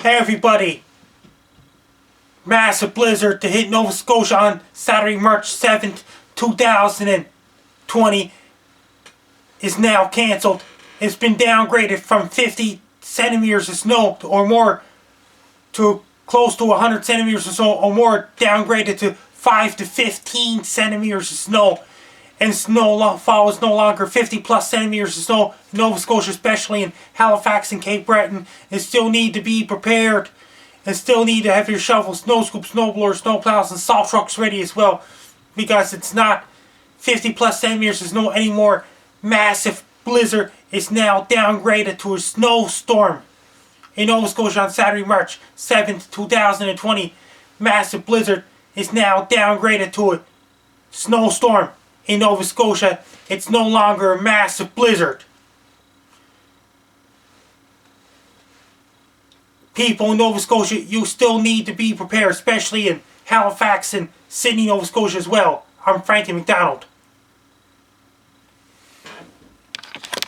Hey everybody! Massive blizzard to hit Nova Scotia on Saturday, March 7th, 2020 is now cancelled. It's been downgraded from 50 centimeters of snow or more to close to 100 centimeters or so or more, downgraded to 5 to 15 centimeters of snow. And snowfall is no longer 50 plus centimeters of snow in Nova Scotia, especially in Halifax and Cape Breton. And still need to be prepared. And still need to have your shovels, snow scoops, snow blowers, snow plows, and salt trucks ready as well. Because it's not 50 plus centimeters of snow anymore. Massive blizzard is now downgraded to a snowstorm in Nova Scotia on Saturday, March 7th, 2020. Massive blizzard is now downgraded to a snowstorm in Nova Scotia. It's no longer a massive blizzard. People in Nova Scotia, you still need to be prepared, especially in Halifax and Sydney, Nova Scotia as well. I'm Frankie McDonald.